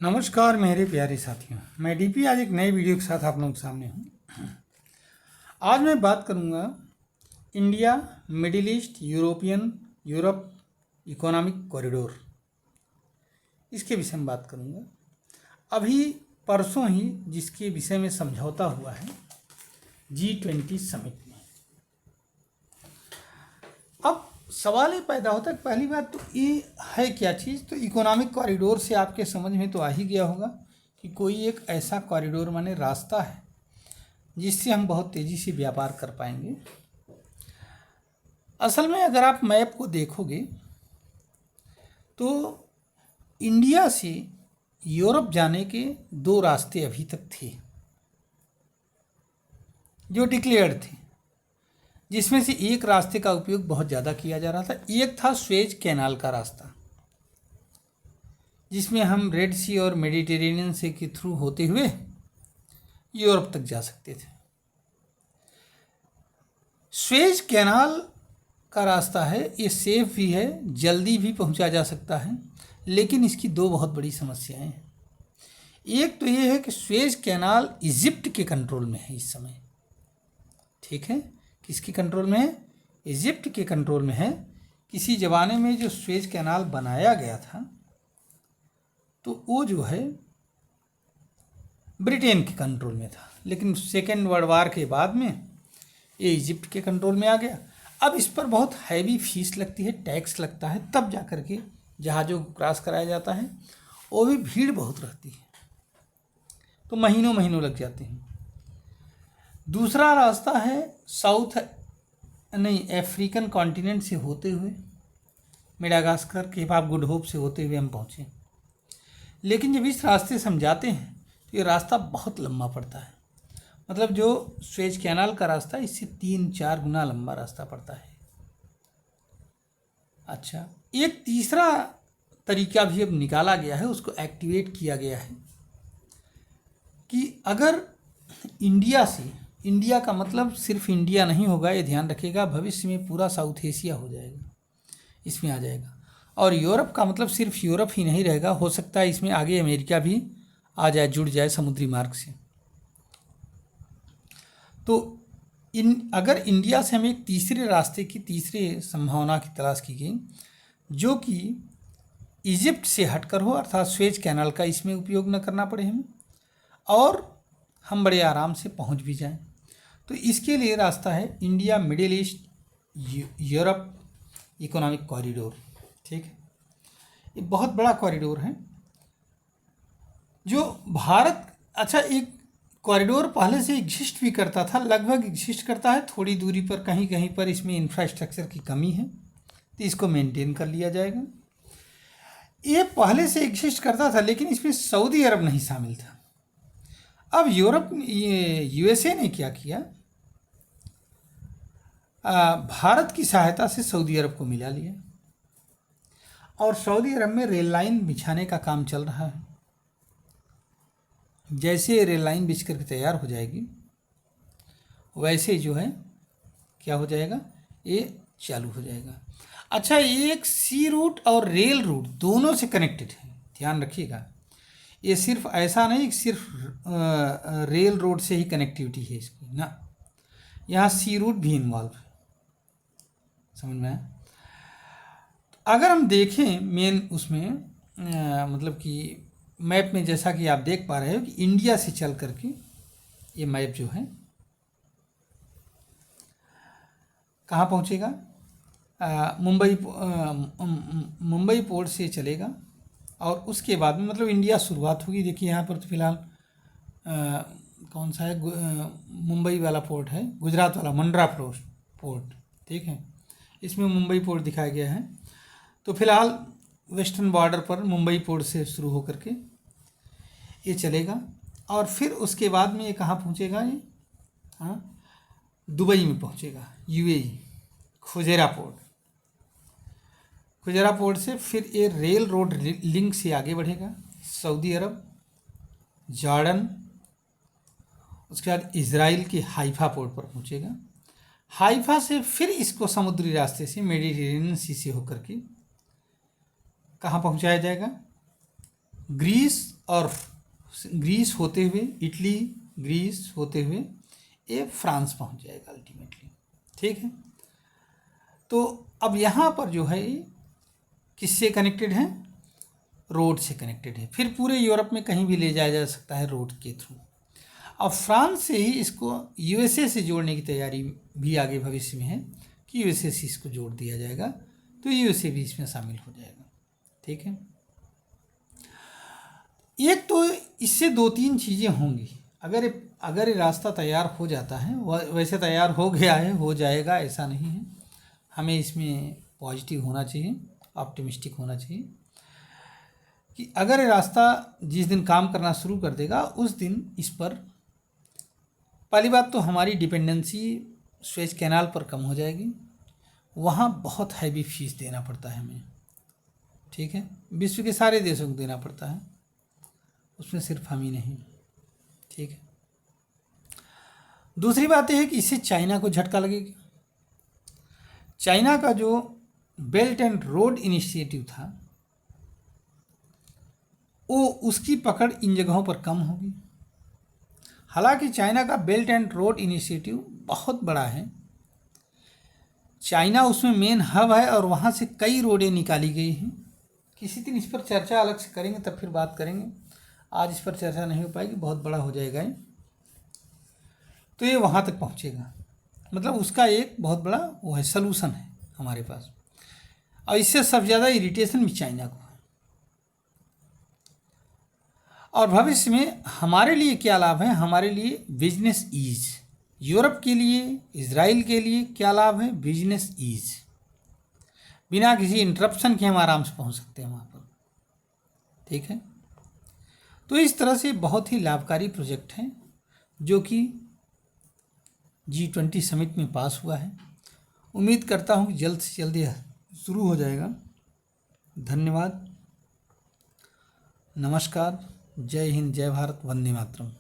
नमस्कार मेरे प्यारे साथियों, मैं डीपी आज एक नई वीडियो के साथ आप लोगों के सामने हूँ। आज मैं बात करूँगा India middle east Europe economic corridor, इसके विषय में बात करूँगा। अभी परसों ही जिसके विषय में समझौता हुआ है G20 समिट में। अब सवाल ये पैदा होता है, पहली बात तो ये है क्या चीज़, तो इकोनॉमिक कॉरिडोर से आपके समझ में तो आ ही गया होगा कि कोई एक ऐसा कॉरिडोर माने रास्ता है जिससे हम बहुत तेज़ी से व्यापार कर पाएंगे। असल में अगर आप मैप को देखोगे तो इंडिया से यूरोप जाने के दो रास्ते अभी तक थे जो डिक्लेयर्ड थे, जिसमें से एक रास्ते का उपयोग बहुत ज़्यादा किया जा रहा था। एक था स्वेज कैनाल का रास्ता, जिसमें हम रेड सी और मेडिटेरेनियन सी के थ्रू होते हुए यूरोप तक जा सकते थे। स्वेज कैनाल का रास्ता है, ये सेफ भी है, जल्दी भी पहुंचा जा सकता है, लेकिन इसकी दो बहुत बड़ी समस्याएं हैं। एक तो ये है कि स्वेज कैनाल इजिप्ट के कंट्रोल में है इस समय, ठीक है। किसके कंट्रोल में है? इजिप्ट के कंट्रोल में है। किसी ज़माने में जो स्वेज कैनाल बनाया गया था तो वो जो है ब्रिटेन के कंट्रोल में था, लेकिन सेकेंड वर्ल्ड वार के बाद में ये इजिप्ट के कंट्रोल में आ गया। अब इस पर बहुत हैवी फीस लगती है, टैक्स लगता है, तब जा कर के जहाज़ों को क्रॉस कराया जाता है। वो भी भीड़ बहुत रहती है, तो महीनों महीनों लग जाते हैं। दूसरा रास्ता है अफ्रीकन कॉन्टिनेंट से होते हुए Madagascar, Cape of Good Hope से होते हुए हम पहुँचे। लेकिन जब इस रास्ते से हम जाते हैं तो ये रास्ता बहुत लंबा पड़ता है, मतलब जो स्वेज कैनाल का रास्ता है इससे 3-4 गुना लंबा रास्ता पड़ता है। अच्छा, एक तीसरा तरीका भी अब निकाला गया है, उसको एक्टिवेट किया गया है कि अगर इंडिया का मतलब सिर्फ इंडिया नहीं होगा, ये ध्यान रखिएगा, भविष्य में पूरा साउथ एशिया हो जाएगा, इसमें आ जाएगा। और यूरोप का मतलब सिर्फ यूरोप ही नहीं रहेगा, हो सकता है इसमें आगे अमेरिका भी आ जाए, जुड़ जाए समुद्री मार्ग से। तो अगर इंडिया से हमें एक तीसरे रास्ते की तीसरे संभावना की तलाश की गई, जो कि इजिप्ट से हटकर हो, अर्थात स्वेज कैनाल का इसमें उपयोग न करना पड़े हमें, और हम बड़े आराम से पहुंच भी जाएं, तो इसके लिए रास्ता है India middle east Europe economic corridor, ठीक है। ये बहुत बड़ा कॉरिडोर है जो भारत, अच्छा, एक कॉरिडोर पहले से एग्जिस्ट भी करता था, लगभग एग्जिस्ट करता है, थोड़ी दूरी पर कहीं कहीं पर इसमें इंफ्रास्ट्रक्चर की कमी है, तो इसको मेंटेन कर लिया जाएगा। ये पहले से एग्जिस्ट करता था, लेकिन इसमें सऊदी अरब नहीं शामिल था। अब यूएसए ने क्या किया, भारत की सहायता से सऊदी अरब को मिला लिया, और सऊदी अरब में रेल लाइन बिछाने का काम चल रहा है। जैसे रेल लाइन बिछ करके तैयार हो जाएगी, वैसे जो है क्या हो जाएगा, ये चालू हो जाएगा। अच्छा, एक सी रूट और रेल रूट दोनों से कनेक्टेड है, ध्यान रखिएगा। ये सिर्फ ऐसा नहीं कि सिर्फ रेल रोड से ही कनेक्टिविटी है इसकी, ना, यहाँ सी रूट भी इन्वॉल्व है, समझ में आया। अगर हम देखें मेन उसमें मतलब कि मैप में, जैसा कि आप देख पा रहे हो कि इंडिया से चल करके ये मैप जो है कहाँ पहुँचेगा, मुंबई पोर्ट से चलेगा, और उसके बाद में मतलब इंडिया शुरुआत होगी। देखिए यहाँ पर तो फिलहाल कौन सा है, मुंबई वाला पोर्ट है, गुजरात वाला मंड्रा पोर्ट, ठीक है, इसमें मुंबई पोर्ट दिखाया गया है। तो फिलहाल वेस्टर्न बॉर्डर पर मुंबई पोर्ट से शुरू होकर के ये चलेगा, और फिर उसके बाद में ये कहाँ पहुँचेगा, ये दुबई में पहुँचेगा, यूएई, खुजरा पोर्ट से फिर ये रेल रोड लिंक से आगे बढ़ेगा सऊदी अरब, जॉर्डन, उसके बाद इजराइल के हाइफा पोर्ट पर पहुँचेगा। हाइफा से फिर इसको समुद्री रास्ते से मेडिटेरेनियन सी से होकर के कहाँ पहुँचाया जाएगा, ग्रीस होते हुए इटली, ग्रीस होते हुए ये फ्रांस पहुंच जाएगा अल्टीमेटली। ठीक है, तो अब यहाँ पर जो है ये किससे कनेक्टेड है? रोड से कनेक्टेड है। फिर पूरे यूरोप में कहीं भी ले जाया जा सकता है रोड के थ्रू। अब फ्रांस से ही इसको यूएसए से जोड़ने की तैयारी भी आगे भविष्य में है कि यूएसए से इसको जोड़ दिया जाएगा, तो यूएसए भी इसमें शामिल हो जाएगा। ठीक है, एक तो इससे 2-3 चीज़ें होंगी अगर ये रास्ता तैयार हो जाता है। वैसे तैयार हो गया है, हो जाएगा ऐसा नहीं है। हमें इसमें पॉजिटिव होना चाहिए, ऑप्टिमिस्टिक होना चाहिए कि अगर ये रास्ता जिस दिन काम करना शुरू कर देगा उस दिन इस पर पहली बात तो हमारी डिपेंडेंसी स्वेज कैनाल पर कम हो जाएगी। वहाँ बहुत हैवी फीस देना पड़ता है हमें। ठीक है, विश्व के सारे देशों को देना पड़ता है, उसमें सिर्फ हम ही नहीं। ठीक है, दूसरी बात यह है कि इससे चाइना को झटका लगेगा। चाइना का जो बेल्ट एंड रोड इनिशिएटिव था वो उसकी पकड़ इन जगहों पर कम होगी। हालांकि चाइना का बेल्ट एंड रोड इनिशिएटिव बहुत बड़ा है, चाइना उसमें मेन हब है और वहाँ से कई रोडें निकाली गई हैं। किसी दिन इस पर चर्चा अलग से करेंगे, तब फिर बात करेंगे। आज इस पर चर्चा नहीं हो पाएगी, बहुत बड़ा हो जाएगा ये। तो ये वहाँ तक पहुँचेगा, मतलब उसका एक बहुत बड़ा वो है, सलूशन है हमारे पास। और इससे सबसे ज़्यादा इरिटेशन भी चाइना को है। और भविष्य में हमारे लिए क्या लाभ है? हमारे लिए बिजनेस ईज। यूरोप के लिए, इजराइल के लिए क्या लाभ है? Business ease. बिना किसी इंटरप्शन के हम आराम से पहुंच सकते हैं वहाँ पर। ठीक है, तो इस तरह से बहुत ही लाभकारी प्रोजेक्ट है जो कि G20 समिट में पास हुआ है। उम्मीद करता हूँ कि जल्द से जल्द यह शुरू हो जाएगा। धन्यवाद, नमस्कार, जय हिंद, जय भारत, वंदे मातरम।